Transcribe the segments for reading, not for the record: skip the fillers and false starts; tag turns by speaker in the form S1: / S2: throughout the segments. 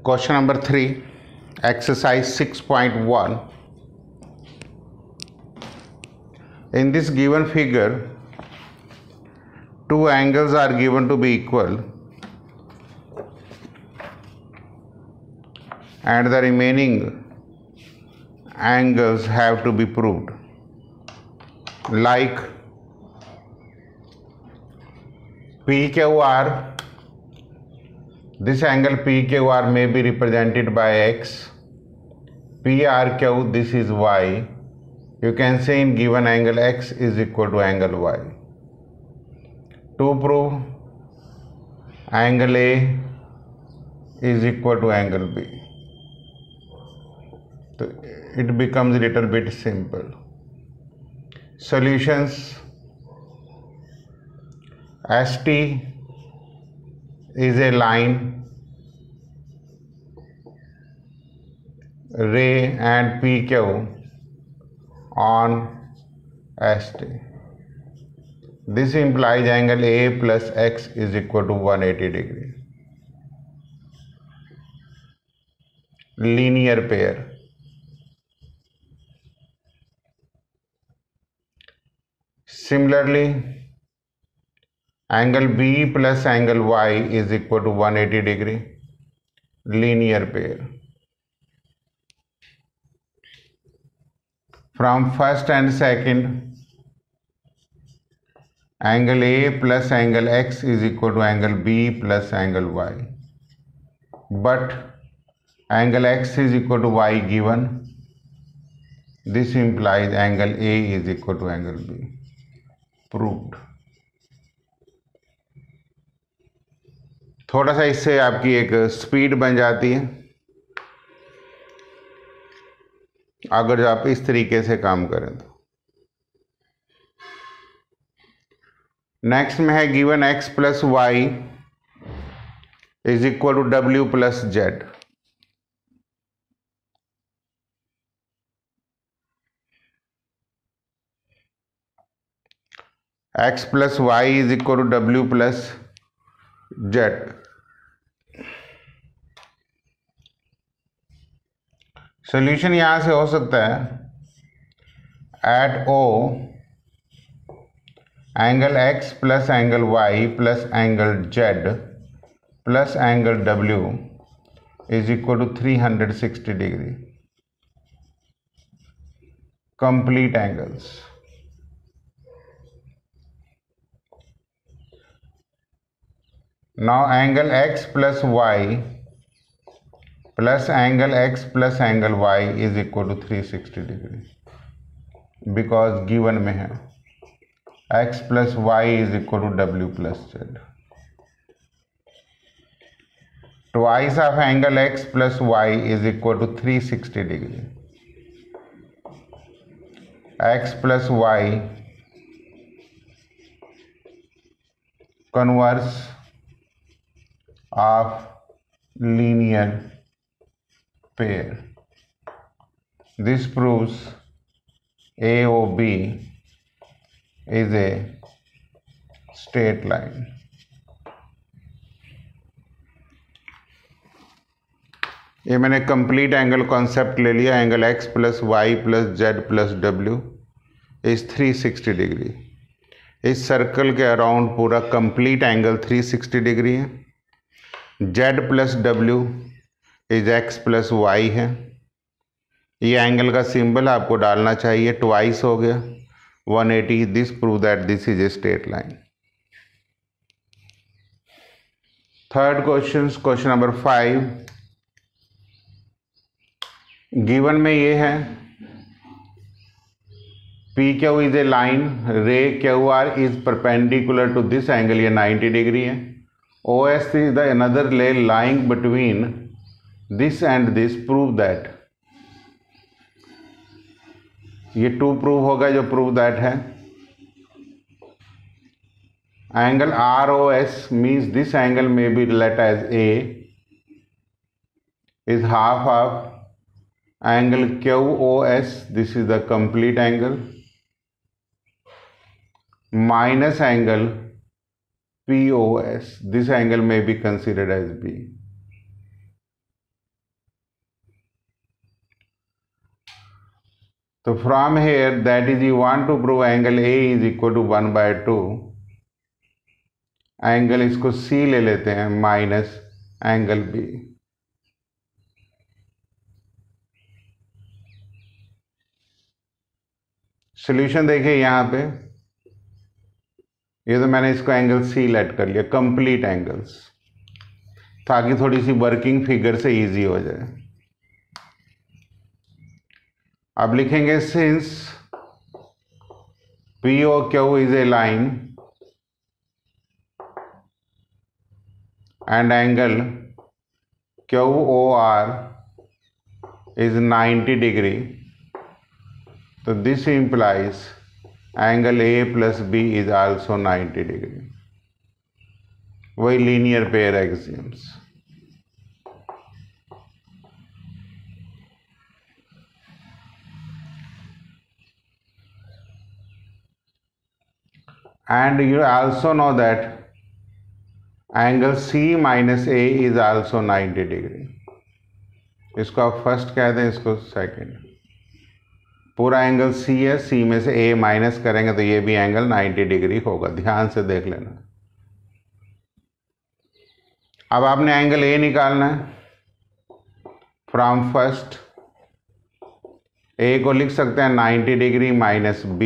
S1: Question number 3, exercise 6.1. In this given figure, two angles are given to be equal and the remaining angles have to be proved. Like PQR, this angle PQR may be represented by X, PRQ, this is Y. You can say in given angle X is equal to angle Y. To prove angle A is equal to angle B, so it becomes a little bit simple. Solutions: ST is a line, ray and PQ on ST. This implies angle A plus X is equal to 180 degree. Linear pair. Similarly, angle B plus angle Y is equal to 180 degree. Linear pair. From first and second, angle A plus angle X is equal to angle B plus angle Y. But angle X is equal to Y given. This implies angle A is equal to angle B. Proved. थोड़ा सा इससे आपकी एक speed बन जाती है अगर आप इस तरीके से काम करें तो। नेक्स्ट में है given x plus y is equal to डब्ल्यू plus z. x plus y is equal to डब्ल्यू प्लस जेड। सोल्यूशन यहां से हो सकता है at O angle x plus angle y plus angle z plus angle w is equal to 360 degree. Complete angles. Now angle x plus y plus angle x plus angle y is equal to 360 degree because given में है x plus y is equal to w plus z. Twice of angle x plus y is equal to 360 degree. X plus y converse of linear pair. This proves AOB is a straight line. ये मैंने complete angle concept ले लिया। Angle x plus y plus z plus डब्ल्यू is 360 degree. इस circle के around पूरा complete angle 360 degree है। z plus डब्ल्यू इज x प्लस वाई है। ये एंगल का सिंबल आपको डालना चाहिए, ट्वाइस हो गया 180। This prove that this is a straight line. Third question, question number 5। Given में ये है PQ is a line, ray QR is perpendicular to this angle, ये 90 डिग्री है। OS is the another ray lying between this and this. Prove that. ये 2 prove होगा जो prove that है। Angle ROS means this angle may be let as A is half of angle QOS, this is the complete angle, minus angle POS, this angle may be considered as B. तो from here that is you want to prove angle A is equal to 1/2, angle इसको C ले लेते हैं minus angle B. Solution देखिए यहाँ पे, ये तो मैंने इसको एंगल सी लेट कर लिया, कंप्लीट एंगल्स, ताकि थोड़ी सी वर्किंग फिगर से इजी हो जाए। अब लिखेंगे since P O Q is a line and angle Q O R is 90 degree, तो this implies angle A plus B is also 90 degree. वही linear pair axioms. And you also know that angle C minus A is also 90 degree। इसको आप first कहते हैं, इसको second. पूरा angle C है, C में से A माइनस करेंगे तो ये भी एंगल 90 डिग्री होगा, ध्यान से देख लेना। अब आपने एंगल A निकालना है फ्रॉम फर्स्ट। A को लिख सकते हैं 90 degree minus B।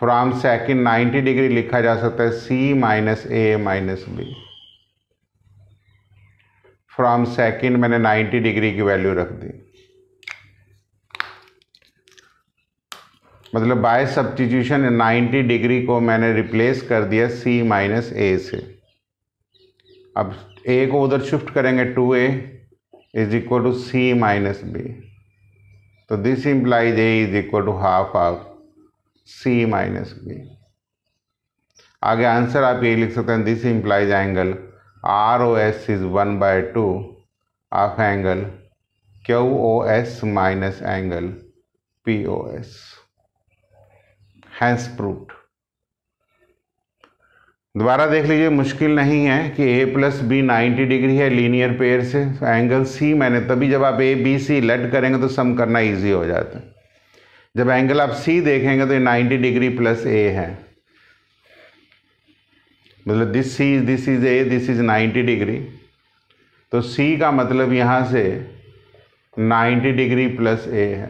S1: From second 90 degree लिखा जा सकता है C minus A minus B। From second मैंने 90 डिग्री की वैल्यू रख दी, मतलब बाय सब्स्टिट्यूशन 90 डिग्री को मैंने रिप्लेस कर दिया C माइनस A से। अब A को उधर शिफ्ट करेंगे 2A is equal to C minus B, तो this implies A is equal to half of C minus B। आगे आंसर आप ये लिख सकते हैं, this implies angle ROS is 1/2 of angle QOS minus angle POS। Hence proved. दोबारा देख लीजिए, मुश्किल नहीं है कि A प्लस बी 90 डिग्री है लीनियर पेयर से, एंगल C मैंने तभी जब आप ABC लेट करेंगे तो सम करना इजी हो जाता है। जब एंगल आप C देखेंगे तो ये 90 डिग्री प्लस A है, मतलब this is A, this is 90 degree, तो C का मतलब यहाँ से 90 डिग्री प्लस A है।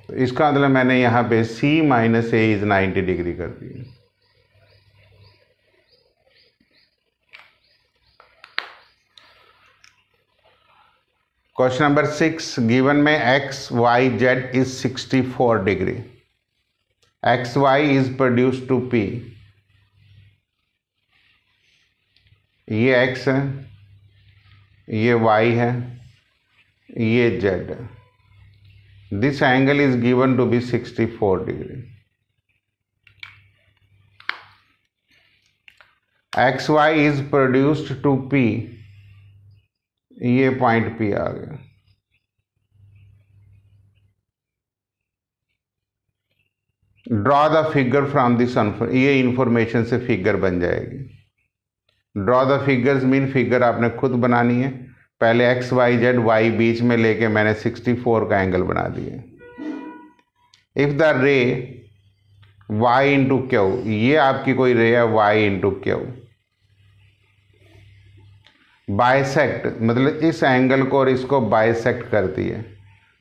S1: तो इसका मतलब मैंने यहाँ पे C minus A is 90 degree कर दी। क्वेश्चन नंबर 6, गिवन में x y z is 64 degree. X y is produce to P। ये x है, ये y है, ये z है। This angle is given to be 64 degree. X y is produced to P, ये पॉइंट P आ गया। Draw the figure from this, ये इंफॉर्मेशन से फिगर बन जाएगी। Draw the figures mean figure आपने खुद बनानी है। पहले एक्स वाई जेड वाई बीच में लेके मैंने 64 का एंगल बना दिया। If the ray y into Q, ये आपकी कोई रे है y इंटू क्यू, बाइसेक्ट मतलब इस एंगल को और इसको बाइसेक्ट करती है,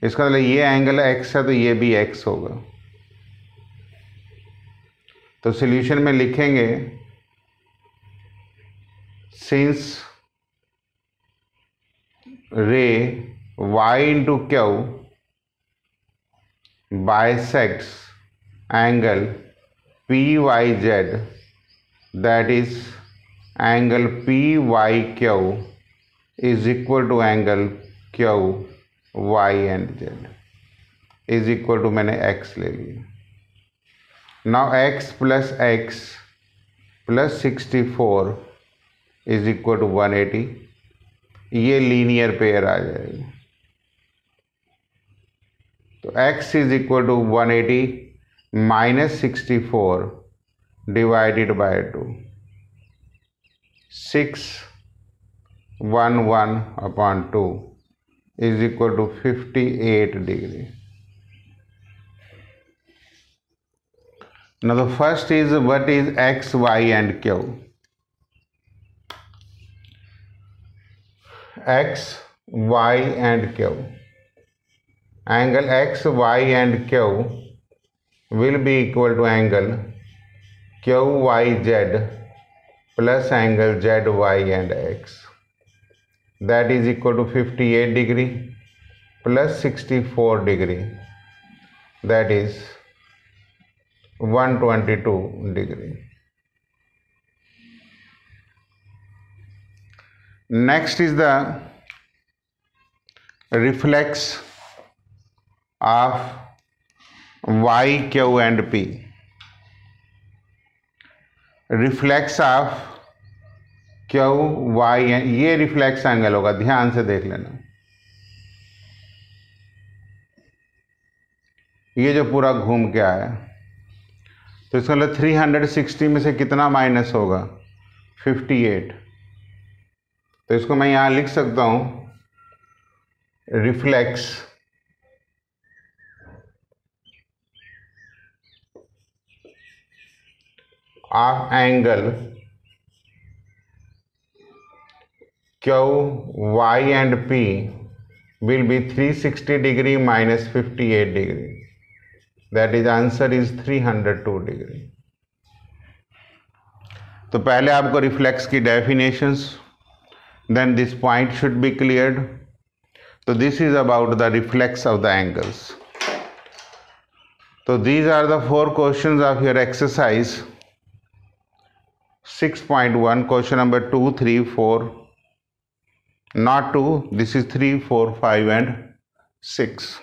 S1: इसका मतलब ये एंगल x है तो ये भी x होगा। तो सॉल्यूशन में लिखेंगे सिंस रे y into Q bisects angle PYZ, that is angle PYQ is equal to angle QY and Z is equal to, मैंने x ले लिया। now x plus x plus 64 is equal to 180, ये linear pair आ जाएगी। तो x is equal to 180 minus 64 divided by 2, 611 upon 2 is equal to 58 degree. Now the first is, what is x, y and q? X, y and q. Angle x, y and q will be equal to angle QYZ plus angle ZY and X. That is equal to 58 degree plus 64 degree. That is 122 degree. Next is the reflex of Y, Q and P. Reflex of Q y, ये reflex angle होगा, ध्यान से देख लेना। ये जो पूरा घूम के आया, तो इसका मतलब 360 में से कितना माइनस होगा? 58। तो इसको मैं यहां लिख सकता हूं, reflex of angle Q, Y and P will be 360 degree minus 58 degree. That is answer is 302 degree. तो पहले आपको रिफ्लेक्स की definitions, then this point should be cleared. So this is about the reflex of the angles. So these are the 4 questions of your exercise 6.1, question number 2, 3, 4, not 2, this is 3, 4, 5 and 6.